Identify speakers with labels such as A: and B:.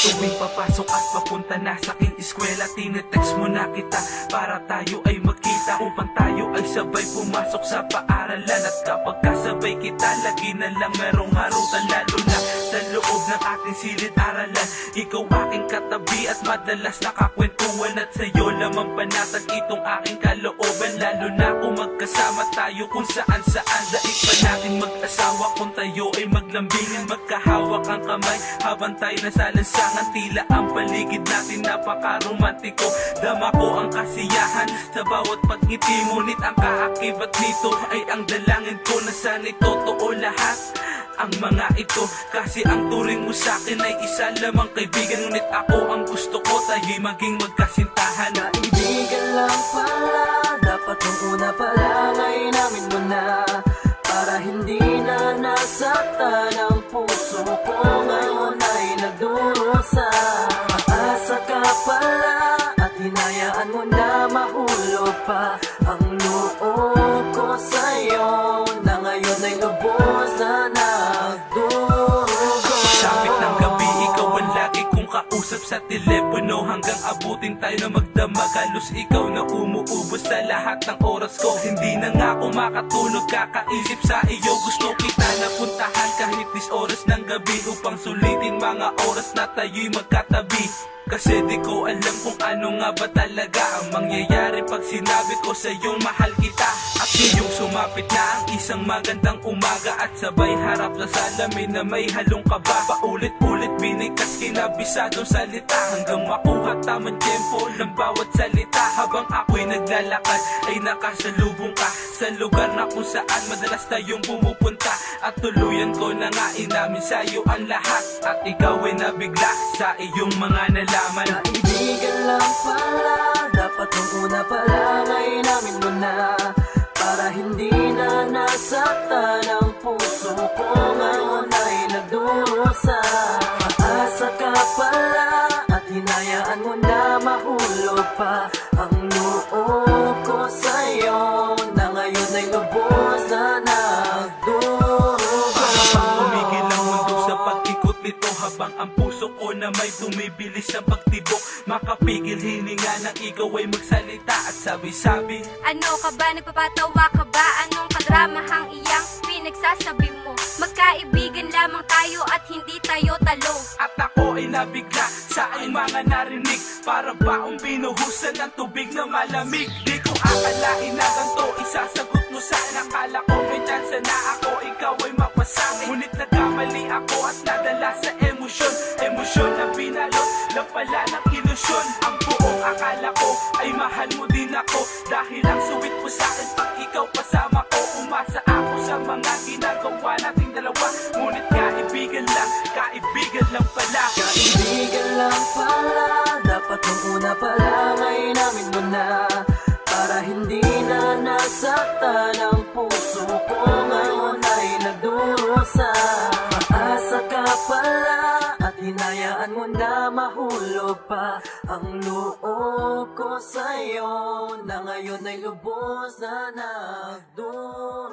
A: Tuwing papasok at papunta na sa aking eskwela, tinetext mo na kita para tayo ay magkita, upang tayo ay sabay pumasok sa paaralan. At kapag kasabay kita, lagi na lang merong harutan, lalo na sa loob ng ating silid-aralan. Ikaw aking katabi at madalas nakakwentuhan, at sa'yo lamang panatag itong aking kalooban. Lalo na kung magkasama tayo kung saan-saan, daig pa natin mag-asawa kung tayo ay maglambingin, magkahawak ang kamay habang tayo nasa lansangan. Tila ang paligid natin napaka-romantiko, dama ko ang kasiyahan sa bawat pagngiti. Ngunit ang kaakibat nito ay ang dalangin ko na sana'y totoo lahat ang mga ito, kasi ang turing mo sa'kin ay isa lamang kaibigan. Ngunit ako ang gusto ko tayo'y maging magkasintahan.
B: Kaibigan lang pala, dapat nung una pala ay namin mo na, para hindi na nasaktan ang puso ko. Ngayon ay nagdurusa, asa ka pala at hinayaan mo na mahulog pa ang loob ko sa'yo, na ngayon ay lubos na nagdurugo.
A: Sabit ng gabi, ikaw ang lagi kong kausap sa telepono, hanggang abutin tayo na magdamag. Halos ikaw na umuubos sa lahat ng oras ko. Hindi na nga ako makatulog, kakaisip sa iyo. Gusto kita napuntahan kahit 10 oras ng gabi, upang sulitin mga oras na tayo'y magkatabi. Kasi di ko alam kung ano nga ba talaga ang mangyayari pag sinabi ko sa iyong mahal kita. At iyong sumapit na ang isang magandang umaga, at sabay harap sa salamin na may halong kaba. Paulit-ulit binikas kinabisadong salita, hanggang makuha tamang tempo ng bawat salita. Habang ako'y naglalakad ay nakasalubong ka sa lugar na kung saan madalas tayong pumupunta. At tuluyan ko na nga inamin sa'yo ang lahat, at ikaw ay nabigla sa iyong mga nalaman.
B: Kaibigan lang pala, dapat nung una pala ay namin mo na, para hindi na nasaktan ang puso ko. Ngayon ay nagdurusa, asa ka pala at hinayaan mo na mahulog pa ang loob ko sa'yo, na ngayon ay lubos na nagdurugo.
A: Habang umigil ang mundo sa pag-ikot nito, habang ang puso ko na may bumibilis sa pagtibok, makapigil hininga nang ikaw ay magsalita at sabi-sabi,
C: ano ka ba? Nagpapatawa ka ba? Anong kadramahang iyang pinagsasabi mo? Magkaibigan lamang tayo at hindi tayo talo.
A: At ako ay nabigla sa aking mga narinig, para baong binuhusan ng tubig na malamig. Di ko akalain na ganito isasagot mo sana. Akala ko may chance na ako ikaw ay mapasakin, ngunit nagkamali ako at nadala sa emosyon. Emosyon na binalot lang pala ng ilusyon. Ang buong akala ko ay mahal mo din ako, dahil ang sweet mo sa'kin pag ikaw kasama ko. Umasa ako sa mga ginagawa nating dalawa, ngunit kaibigan lang pala.
B: Kaibigan lang pala, dapat nung una pala ay namin mo na, para hindi na nasaktan ang puso ko. Ngayon ay nagdurusa, asa ka pala at hinayaan mo na mahulog pa ang loob ko sa'yo, na ngayon ay lubos na nagdurugo.